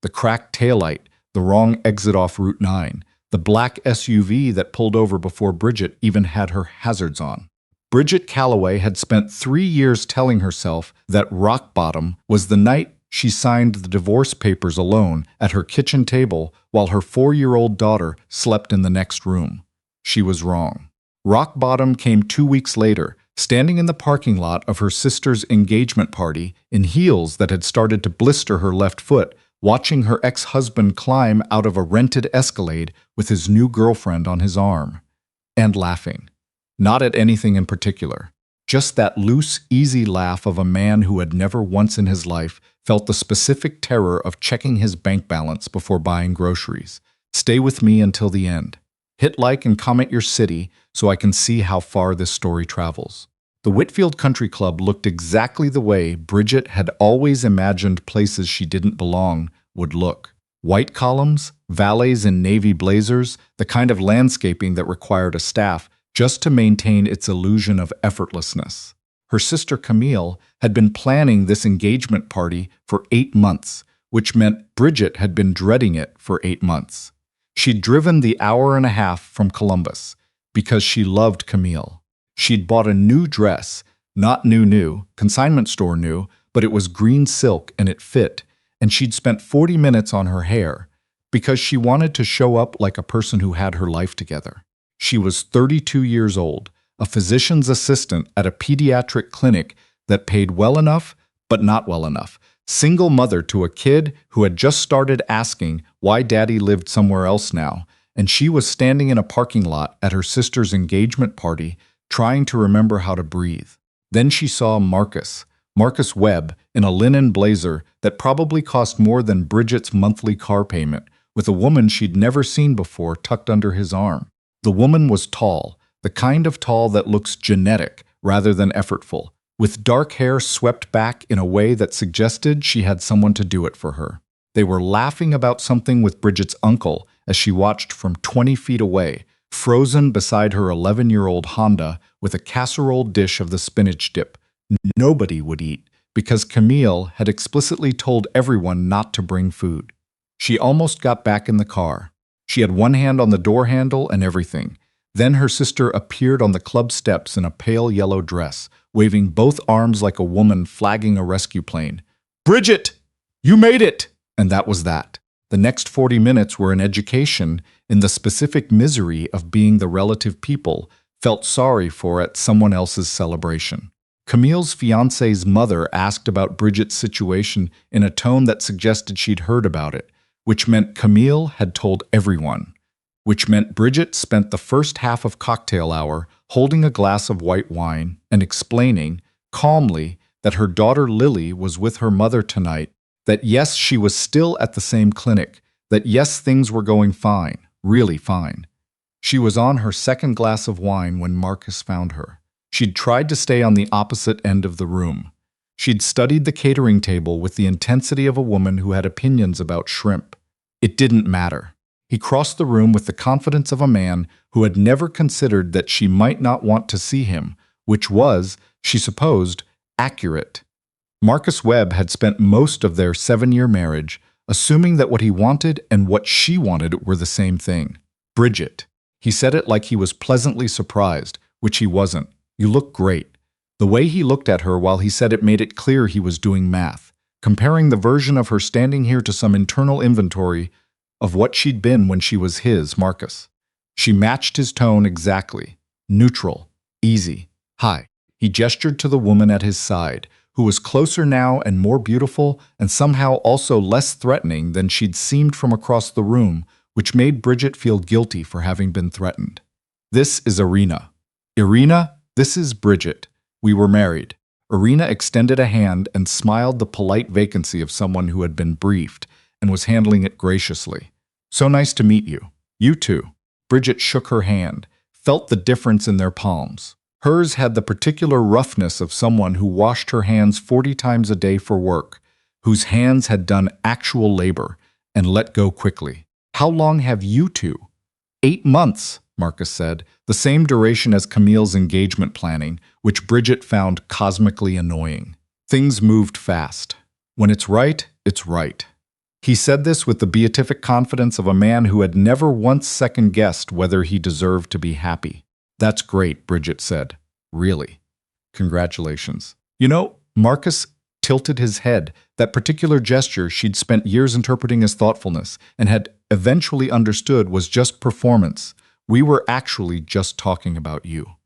the cracked taillight, the wrong exit off Route 9, the black SUV that pulled over before Bridget even had her hazards on. Bridget Calloway had spent 3 years telling herself that rock bottom was the night she signed the divorce papers alone at her kitchen table while her 4-year-old daughter slept in the next room. She was wrong. Rock bottom came 2 weeks later, standing in the parking lot of her sister's engagement party in heels that had started to blister her left foot, watching her ex-husband climb out of a rented Escalade with his new girlfriend on his arm. And laughing. Not at anything in particular. Just that loose, easy laugh of a man who had never once in his life felt the specific terror of checking his bank balance before buying groceries. Stay with me until the end. Hit like and comment your city so I can see how far this story travels. The Whitfield Country Club looked exactly the way Bridget had always imagined places she didn't belong would look. White columns, valets in navy blazers, the kind of landscaping that required a staff just to maintain its illusion of effortlessness. Her sister Camille had been planning this engagement party for 8 months, which meant Bridget had been dreading it for 8 months. She'd driven the hour and a half from Columbus because she loved Camille. She'd bought a new dress, not new, consignment store new, but it was green silk and it fit, and she'd spent 40 minutes on her hair because she wanted to show up like a person who had her life together. She was 32 years old, a physician's assistant at a pediatric clinic that paid well enough, but not well enough. Single mother to a kid who had just started asking why daddy lived somewhere else now, and she was standing in a parking lot at her sister's engagement party trying to remember how to breathe. Then she saw Marcus Webb, in a linen blazer that probably cost more than Bridget's monthly car payment, with a woman she'd never seen before tucked under his arm. The woman was tall, the kind of tall that looks genetic rather than effortful, with dark hair swept back in a way that suggested she had someone to do it for her. They were laughing about something with Bridget's uncle as she watched from 20 feet away, frozen beside her 11-year-old Honda with a casserole dish of the spinach dip. Nobody would eat because Camille had explicitly told everyone not to bring food. She almost got back in the car. She had one hand on the door handle and everything. Then her sister appeared on the club steps in a pale yellow dress, waving both arms like a woman flagging a rescue plane. "Bridget! You made it!" And that was that. The next 40 minutes were an education in the specific misery of being the relative people felt sorry for at someone else's celebration. Camille's fiancé's mother asked about Bridget's situation in a tone that suggested she'd heard about it, which meant Camille had told everyone, which meant Bridget spent the first half of cocktail hour holding a glass of white wine and explaining, calmly, that her daughter Lily was with her mother tonight, that yes, she was still at the same clinic, that yes, things were going fine, really fine. She was on her second glass of wine when Marcus found her. She'd tried to stay on the opposite end of the room. She'd studied the catering table with the intensity of a woman who had opinions about shrimp. It didn't matter. He crossed the room with the confidence of a man who had never considered that she might not want to see him, which was, she supposed, accurate. Marcus Webb had spent most of their 7-year marriage assuming that what he wanted and what she wanted were the same thing. Bridget. He said it like he was pleasantly surprised, which he wasn't. "You look great." The way he looked at her while he said it made it clear he was doing math, comparing the version of her standing here to some internal inventory of what she'd been when she was his, Marcus. She matched his tone exactly. Neutral. Easy. Hi. He gestured to the woman at his side, who was closer now and more beautiful and somehow also less threatening than she'd seemed from across the room, which made Bridget feel guilty for having been threatened. "This is Irina." "Irina, this is Bridget. We were married." Irina extended a hand and smiled the polite vacancy of someone who had been briefed and was handling it graciously. "So nice to meet you." "You too." Bridget shook her hand, felt the difference in their palms. Hers had the particular roughness of someone who washed her hands 40 times a day for work, whose hands had done actual labor and let go quickly. "How long have you two?" 8 months, Marcus said, the same duration as Camille's engagement planning, which Bridget found cosmically annoying. Things moved fast. When it's right, it's right. He said this with the beatific confidence of a man who had never once second-guessed whether he deserved to be happy. "That's great," Bridget said. "Really. Congratulations." You know, Marcus tilted his head. That particular gesture she'd spent years interpreting as thoughtfulness and had eventually understood was just performance. "We were actually just talking about you.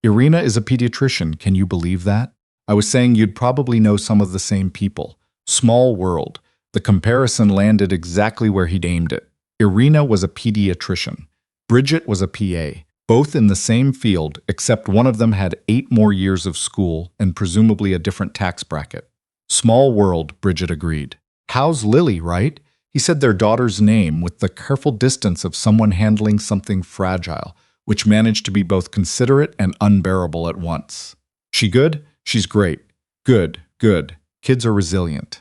Irina is a pediatrician, can you believe that? I was saying you'd probably know some of the same people. Small world." The comparison landed exactly where he'd aimed it. Irina was a pediatrician. Bridget was a PA, both in the same field, except one of them had 8 more years of school and presumably a different tax bracket. "Small world," Bridget agreed. "How's Lily, right?" He said their daughter's name with the careful distance of someone handling something fragile, which managed to be both considerate and unbearable at once. "She good?" "She's great." "Good, good. Kids are resilient."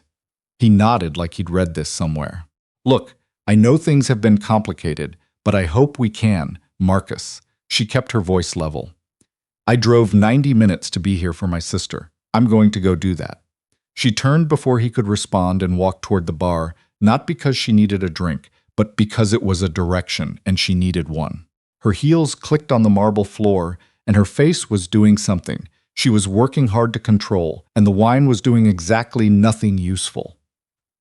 He nodded like he'd read this somewhere. "Look, I know things have been complicated, but I hope we can, Marcus." She kept her voice level. "I drove 90 minutes to be here for my sister. I'm going to go do that." She turned before he could respond and walked toward the bar, not because she needed a drink, but because it was a direction and she needed one. Her heels clicked on the marble floor, and her face was doing something. She was working hard to control, and the wine was doing exactly nothing useful.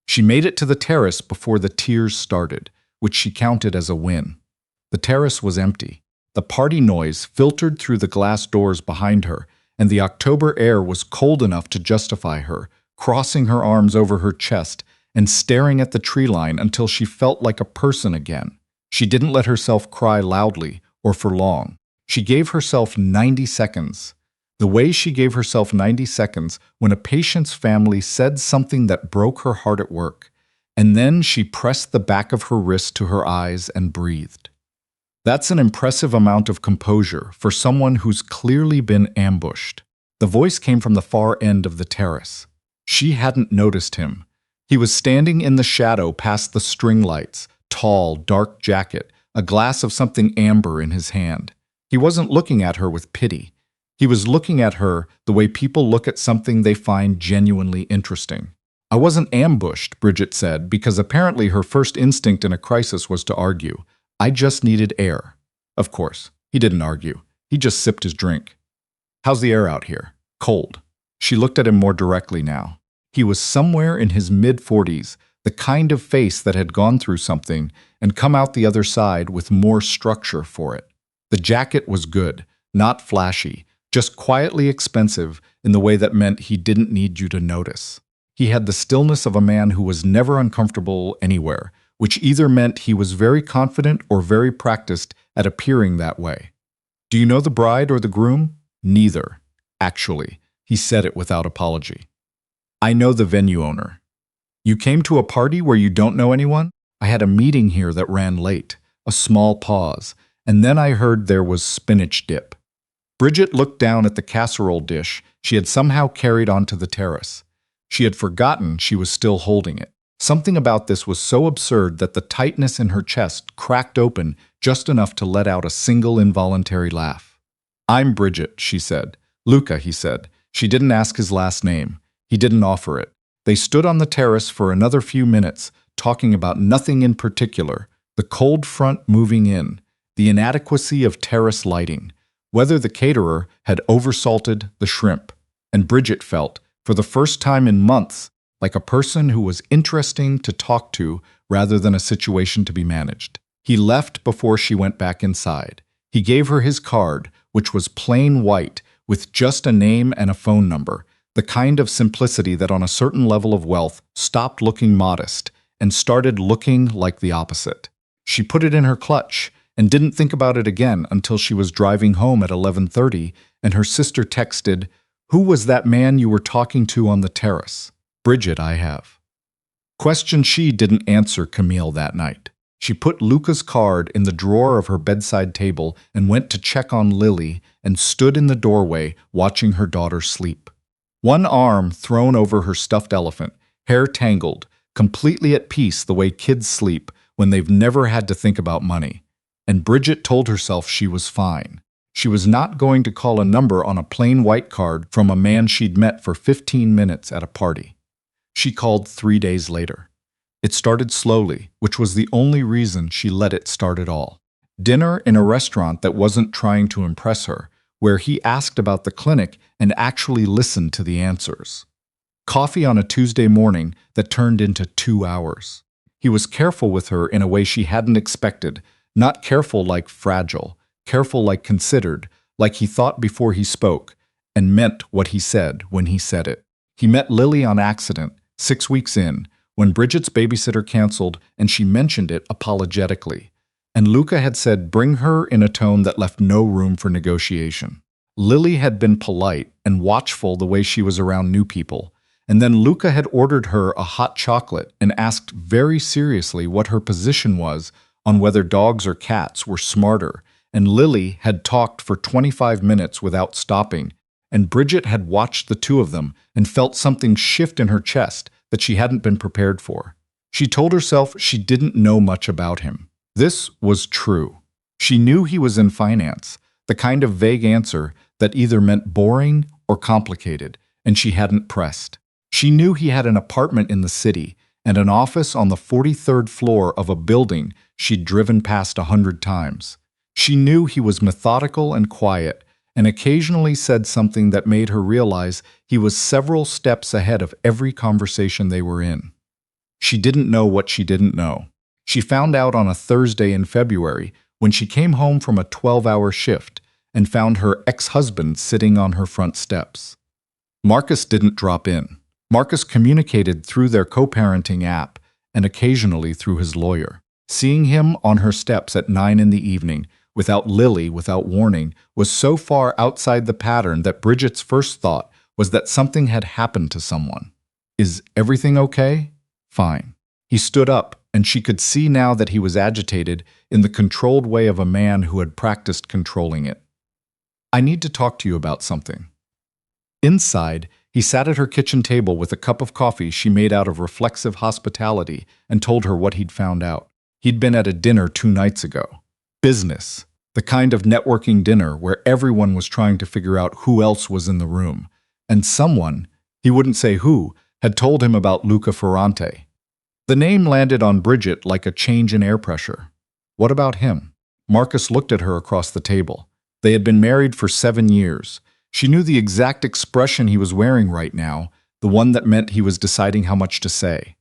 She made it to the terrace before the tears started, which she counted as a win. The terrace was empty. The party noise filtered through the glass doors behind her, and the October air was cold enough to justify her, crossing her arms over her chest and staring at the tree line until she felt like a person again. She didn't let herself cry loudly or for long. She gave herself 90 seconds. The way she gave herself 90 seconds when a patient's family said something that broke her heart at work, and then she pressed the back of her wrist to her eyes and breathed. That's an impressive amount of composure for someone who's clearly been ambushed. The voice came from the far end of the terrace. She hadn't noticed him. He was standing in the shadow past the string lights, tall, dark jacket, a glass of something amber in his hand. He wasn't looking at her with pity. He was looking at her the way people look at something they find genuinely interesting. "I wasn't ambushed," Bridget said, because apparently her first instinct in a crisis was to argue. "I just needed air." Of course, he didn't argue. He just sipped his drink. "How's the air out here?" "Cold." She looked at him more directly now. He was somewhere in his mid-40s, the kind of face that had gone through something and come out the other side with more structure for it. The jacket was good, not flashy, just quietly expensive in the way that meant he didn't need you to notice. He had the stillness of a man who was never uncomfortable anywhere, which either meant he was very confident or very practiced at appearing that way. "Do you know the bride or the groom?" "Neither, actually." He said it without apology. "I know the venue owner." "You came to a party where you don't know anyone?" "I had a meeting here that ran late." A small pause, and then I heard there was spinach dip. Bridget looked down at the casserole dish she had somehow carried onto the terrace. She had forgotten she was still holding it. Something about this was so absurd that the tightness in her chest cracked open just enough to let out a single involuntary laugh. "I'm Bridget," she said. "Luca," he said. She didn't ask his last name. He didn't offer it. They stood on the terrace for another few minutes, talking about nothing in particular, the cold front moving in, the inadequacy of terrace lighting, whether the caterer had oversalted the shrimp, and Bridget felt, for the first time in months, like a person who was interesting to talk to rather than a situation to be managed. He left before she went back inside. He gave her his card, which was plain white, with just a name and a phone number, the kind of simplicity that on a certain level of wealth stopped looking modest and started looking like the opposite. She put it in her clutch and didn't think about it again until she was driving home at 11:30 and her sister texted, "Who was that man you were talking to on the terrace?" "Bridget, I have." Question she didn't answer Camille that night. She put Luca's card in the drawer of her bedside table and went to check on Lily and stood in the doorway watching her daughter sleep. One arm thrown over her stuffed elephant, hair tangled, completely at peace the way kids sleep when they've never had to think about money. And Bridget told herself she was fine. She was not going to call a number on a plain white card from a man she'd met for 15 minutes at a party. She called 3 days later. It started slowly, which was the only reason she let it start at all. Dinner in a restaurant that wasn't trying to impress her, where he asked about the clinic and actually listened to the answers. Coffee on a Tuesday morning that turned into 2 hours. He was careful with her in a way she hadn't expected, not careful like fragile, careful like considered, like he thought before he spoke, and meant what he said when he said it. He met Lily on accident, 6 weeks in, when Bridget's babysitter canceled and she mentioned it apologetically. And Luca had said bring her in a tone that left no room for negotiation. Lily had been polite and watchful the way she was around new people, and then Luca had ordered her a hot chocolate and asked very seriously what her position was on whether dogs or cats were smarter, and Lily had talked for 25 minutes without stopping, and Bridget had watched the two of them and felt something shift in her chest that she hadn't been prepared for. She told herself she didn't know much about him. This was true. She knew he was in finance, the kind of vague answer that either meant boring or complicated, and she hadn't pressed. She knew he had an apartment in the city and an office on the 43rd floor of a building she'd driven past 100 times. She knew he was methodical and quiet, and occasionally said something that made her realize he was several steps ahead of every conversation they were in. She didn't know what she didn't know. She found out on a Thursday in February when she came home from a 12-hour shift and found her ex-husband sitting on her front steps. Marcus didn't drop in. Marcus communicated through their co-parenting app and occasionally through his lawyer. Seeing him on her steps at 9 in the evening, without Lily, without warning, was so far outside the pattern that Bridget's first thought was that something had happened to someone. Is everything okay? Fine. He stood up, and she could see now that he was agitated in the controlled way of a man who had practiced controlling it. I need to talk to you about something. Inside, he sat at her kitchen table with a cup of coffee she made out of reflexive hospitality and told her what he'd found out. He'd been at a dinner 2 nights ago. Business. The kind of networking dinner where everyone was trying to figure out who else was in the room. And someone, he wouldn't say who, had told him about Luca Ferrante. The name landed on Bridget like a change in air pressure. What about him? Marcus looked at her across the table. They had been married for 7 years. She knew the exact expression he was wearing right now, the one that meant he was deciding how much to say.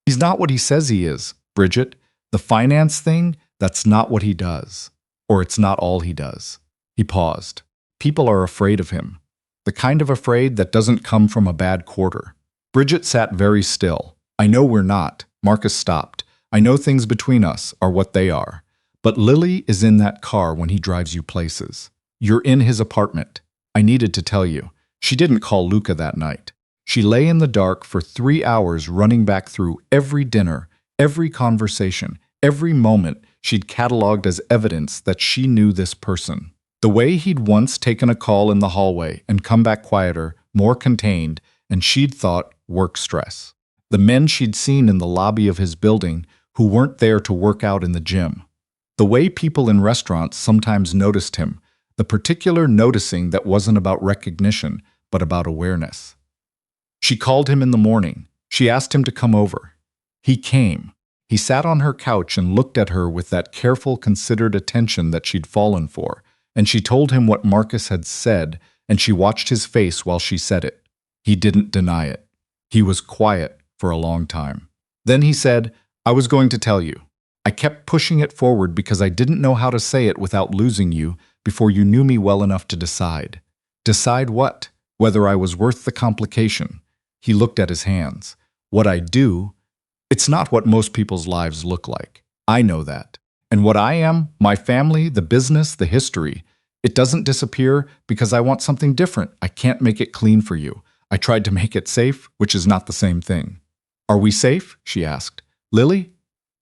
He's not what he says he is, Bridget. The finance thing, that's not what he does. Or it's not all he does. He paused. People are afraid of him. The kind of afraid that doesn't come from a bad quarter. Bridget sat very still. I know we're not. Marcus stopped. I know things between us are what they are. But Lily is in that car when he drives you places. You're in his apartment. I needed to tell you. She didn't call Luca that night. She lay in the dark for 3 hours running back through every dinner, every conversation, every moment she'd cataloged as evidence that she knew this person. The way he'd once taken a call in the hallway and come back quieter, more contained, and she'd thought work stress. The men she'd seen in the lobby of his building who weren't there to work out in the gym. The way people in restaurants sometimes noticed him, the particular noticing that wasn't about recognition, but about awareness. She called him in the morning. She asked him to come over. He came. He sat on her couch and looked at her with that careful, considered attention that she'd fallen for, and she told him what Marcus had said, and she watched his face while she said it. He didn't deny it. He was quiet for a long time. Then he said, I was going to tell you. I kept pushing it forward because I didn't know how to say it without losing you before you knew me well enough to decide. Decide what? Whether I was worth the complication. He looked at his hands. What I do, it's not what most people's lives look like. I know that. And what I am, my family, the business, the history, it doesn't disappear because I want something different. I can't make it clean for you. I tried to make it safe, which is not the same thing. Are we safe? She asked. Lily?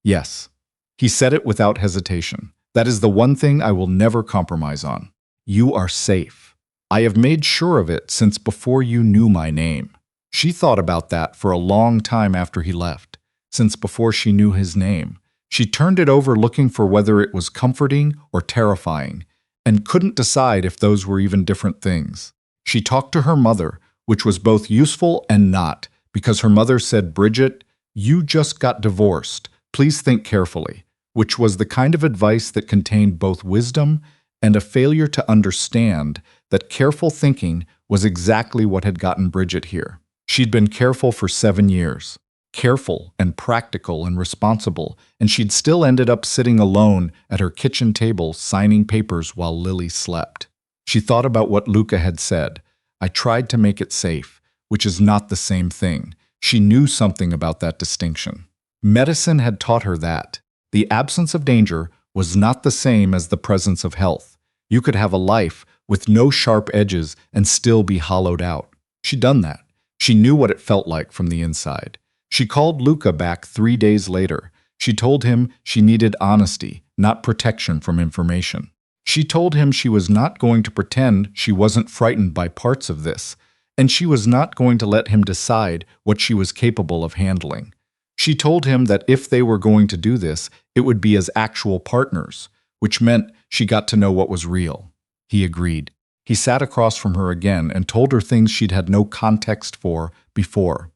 Yes. He said it without hesitation. That is the one thing I will never compromise on. You are safe. I have made sure of it since before you knew my name. She thought about that for a long time after he left, since before she knew his name. She turned it over looking for whether it was comforting or terrifying, and couldn't decide if those were even different things. She talked to her mother, which was both useful and not, because her mother said, Bridget, "You just got divorced. Please think carefully," which was the kind of advice that contained both wisdom and a failure to understand that careful thinking was exactly what had gotten Bridget here. She'd been careful for 7 years. Careful and practical and responsible, and she'd still ended up sitting alone at her kitchen table signing papers while Lily slept. She thought about what Luca had said. "I tried to make it safe," which is not the same thing. She knew something about that distinction. Medicine had taught her that. The absence of danger was not the same as the presence of health. You could have a life with no sharp edges and still be hollowed out. She'd done that. She knew what it felt like from the inside. She called Luca back 3 days later. She told him she needed honesty, not protection from information. She told him she was not going to pretend she wasn't frightened by parts of this, and she was not going to let him decide what she was capable of handling. She told him that if they were going to do this, it would be as actual partners, which meant she got to know what was real. He agreed. He sat across from her again and told her things she'd had no context for before.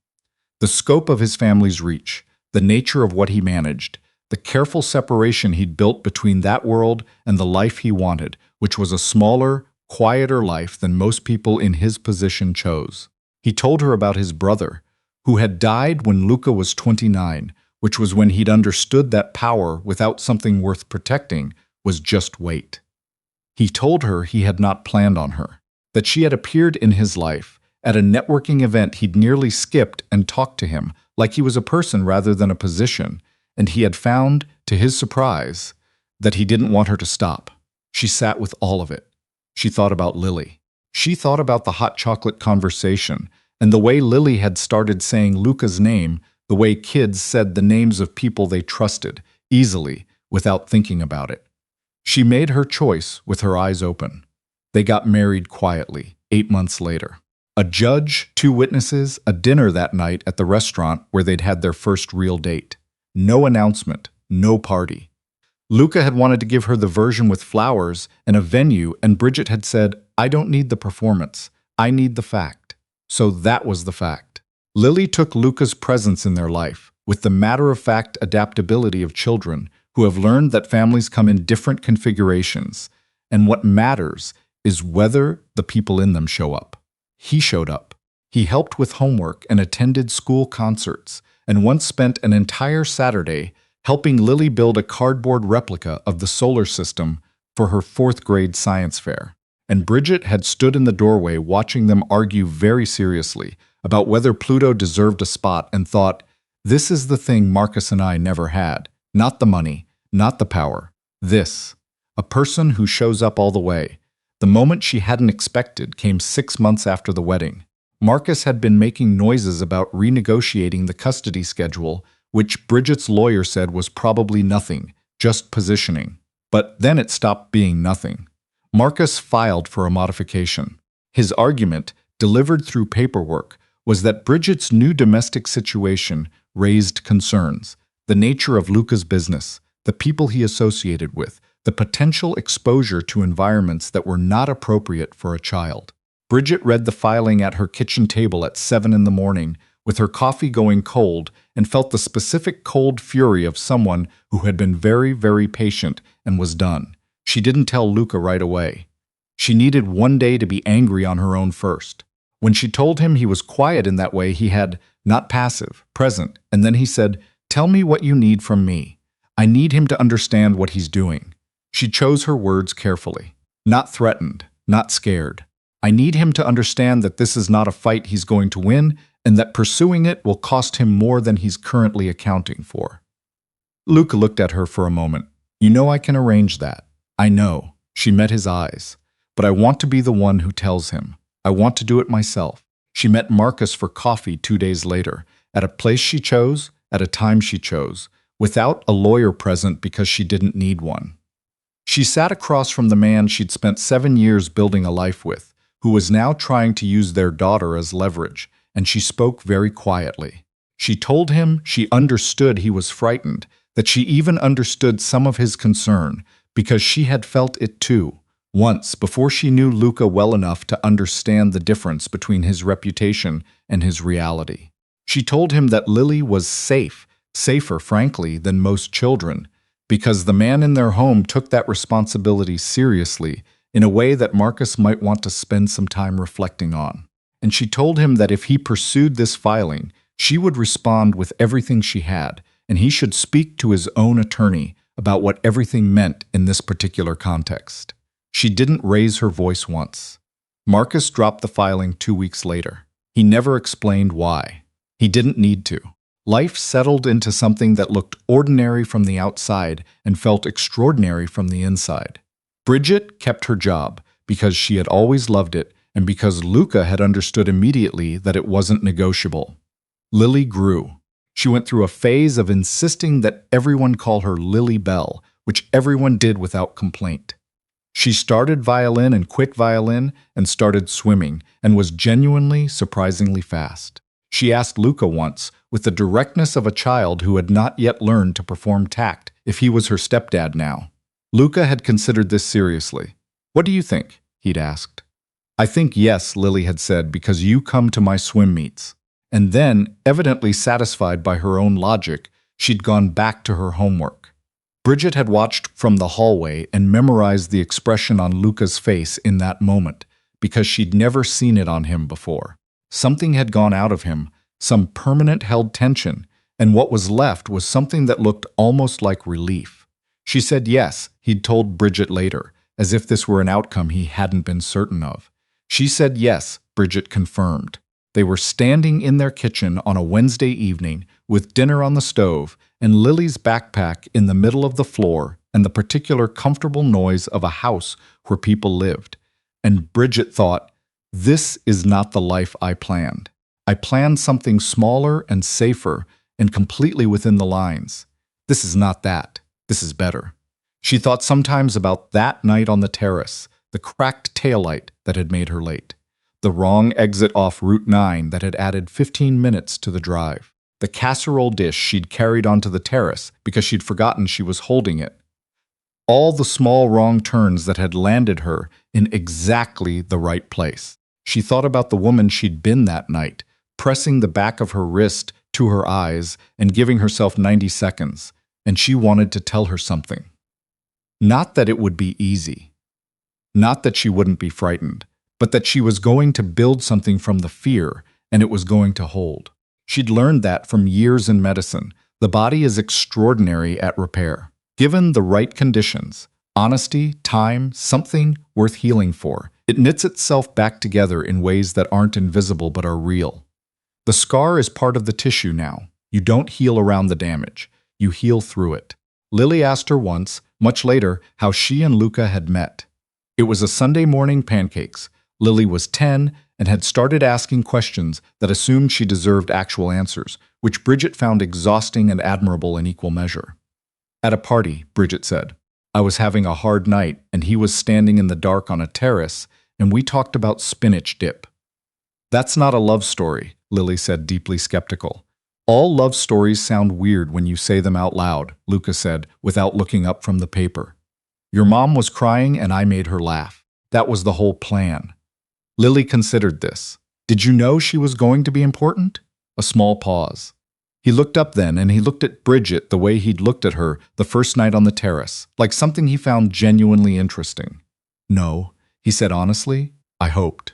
The scope of his family's reach, the nature of what he managed, the careful separation he'd built between that world and the life he wanted, which was a smaller, quieter life than most people in his position chose. He told her about his brother, who had died when Luca was 29, which was when he'd understood that power without something worth protecting was just weight. He told her he had not planned on her, that she had appeared in his life. At a networking event, he'd nearly skipped and talked to him like he was a person rather than a position, and he had found, to his surprise, that he didn't want her to stop. She sat with all of it. She thought about Lily. She thought about the hot chocolate conversation and the way Lily had started saying Luca's name, the way kids said the names of people they trusted, easily, without thinking about it. She made her choice with her eyes open. They got married quietly, 8 months later. A judge, 2 witnesses, a dinner that night at the restaurant where they'd had their first real date. No announcement, no party. Luca had wanted to give her the version with flowers and a venue, and Bridget had said, "I don't need the performance. I need the fact." So that was the fact. Lily took Luca's presence in their life, with the matter-of-fact adaptability of children who have learned that families come in different configurations, and what matters is whether the people in them show up. He showed up. He helped with homework and attended school concerts, and once spent an entire Saturday helping Lily build a cardboard replica of the solar system for her 4th grade science fair. And Bridget had stood in the doorway watching them argue very seriously about whether Pluto deserved a spot and thought, "This is the thing Marcus and I never had. Not the money, not the power. This. A person who shows up all the way." The moment she hadn't expected came 6 months after the wedding. Marcus had been making noises about renegotiating the custody schedule, which Bridget's lawyer said was probably nothing, just positioning. But then it stopped being nothing. Marcus filed for a modification. His argument, delivered through paperwork, was that Bridget's new domestic situation raised concerns: the nature of Luca's business, the people he associated with, the potential exposure to environments that were not appropriate for a child. Bridget read the filing at her kitchen table at 7 in the morning, with her coffee going cold, and felt the specific cold fury of someone who had been very, very patient and was done. She didn't tell Luca right away. She needed one day to be angry on her own first. When she told him he was quiet in that way, he had, not passive, present, and then he said, "Tell me what you need from me. I need him to understand what he's doing." She chose her words carefully. Not threatened, not scared. "I need him to understand that this is not a fight he's going to win, and that pursuing it will cost him more than he's currently accounting for." Luca looked at her for a moment. "You know I can arrange that." "I know." She met his eyes. "But I want to be the one who tells him. I want to do it myself." She met Marcus for coffee 2 days later, at a place she chose, at a time she chose, without a lawyer present because she didn't need one. She sat across from the man she'd spent 7 years building a life with, who was now trying to use their daughter as leverage, and she spoke very quietly. She told him she understood he was frightened, that she even understood some of his concern, because she had felt it too, once before she knew Luca well enough to understand the difference between his reputation and his reality. She told him that Lily was safe, safer, frankly, than most children, because the man in their home took that responsibility seriously in a way that Marcus might want to spend some time reflecting on. And she told him that if he pursued this filing, she would respond with everything she had, and he should speak to his own attorney about what everything meant in this particular context. She didn't raise her voice once. Marcus dropped the filing 2 weeks later. He never explained why. He didn't need to. Life settled into something that looked ordinary from the outside and felt extraordinary from the inside. Bridget kept her job because she had always loved it and because Luca had understood immediately that it wasn't negotiable. Lily grew. She went through a phase of insisting that everyone call her Lily Bell, which everyone did without complaint. She started violin and quit violin and started swimming and was genuinely, surprisingly fast. She asked Luca once, with the directness of a child who had not yet learned to perform tact, if he was her stepdad now. Luca had considered this seriously. "What do you think?" he'd asked. "I think yes," Lily had said, "because you come to my swim meets." And then, evidently satisfied by her own logic, she'd gone back to her homework. Bridget had watched from the hallway and memorized the expression on Luca's face in that moment, because she'd never seen it on him before. Something had gone out of him, some permanent held tension, and what was left was something that looked almost like relief. She said yes, he'd told Bridget later, as if this were an outcome he hadn't been certain of. She said yes, Bridget confirmed. They were standing in their kitchen on a Wednesday evening with dinner on the stove and Lily's backpack in the middle of the floor and the particular comfortable noise of a house where people lived. And Bridget thought, "This is not the life I planned. I planned something smaller and safer and completely within the lines. This is not that. This is better." She thought sometimes about that night on the terrace, the cracked taillight that had made her late, the wrong exit off Route 9 that had added 15 minutes to the drive, the casserole dish she'd carried onto the terrace because she'd forgotten she was holding it, all the small wrong turns that had landed her in exactly the right place. She thought about the woman she'd been that night, pressing the back of her wrist to her eyes and giving herself 90 seconds, and she wanted to tell her something. Not that it would be easy. Not that she wouldn't be frightened, but that she was going to build something from the fear, and it was going to hold. She'd learned that from years in medicine. The body is extraordinary at repair. Given the right conditions, honesty, time, something worth healing for, it knits itself back together in ways that aren't invisible but are real. The scar is part of the tissue now. You don't heal around the damage. You heal through it. Lily asked her once, much later, how she and Luca had met. It was a Sunday morning pancakes. Lily was 10 and had started asking questions that assumed she deserved actual answers, which Bridget found exhausting and admirable in equal measure. At a party, Bridget said, "I was having a hard night and he was standing in the dark on a terrace and we talked about spinach dip." "That's not a love story," Lily said, deeply skeptical. "All love stories sound weird when you say them out loud," Luca said, without looking up from the paper. "Your mom was crying and I made her laugh. That was the whole plan." Lily considered this. "Did you know she was going to be important?" A small pause. He looked up then, and he looked at Bridget the way he'd looked at her the first night on the terrace, like something he found genuinely interesting. "No," he said honestly, "I hoped."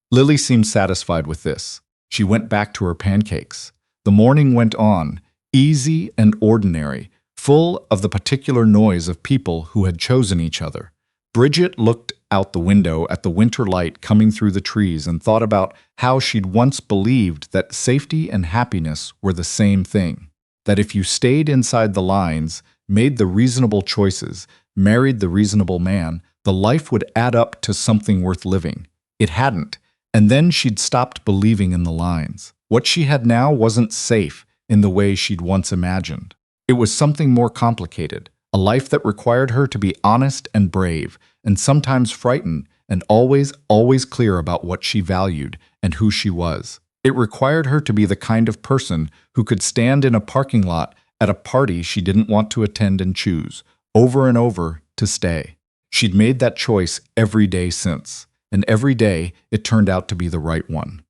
Lily seemed satisfied with this. She went back to her pancakes. The morning went on, easy and ordinary, full of the particular noise of people who had chosen each other. Bridget looked out the window at the winter light coming through the trees and thought about how she'd once believed that safety and happiness were the same thing. That if you stayed inside the lines, made the reasonable choices, married the reasonable man, the life would add up to something worth living. It hadn't, and then she'd stopped believing in the lines. What she had now wasn't safe in the way she'd once imagined. It was something more complicated, a life that required her to be honest and brave, and sometimes frightened, and always clear about what she valued and who she was. It required her to be the kind of person who could stand in a parking lot at a party she didn't want to attend and choose, over and over, to stay. She'd made that choice every day since, and every day it turned out to be the right one.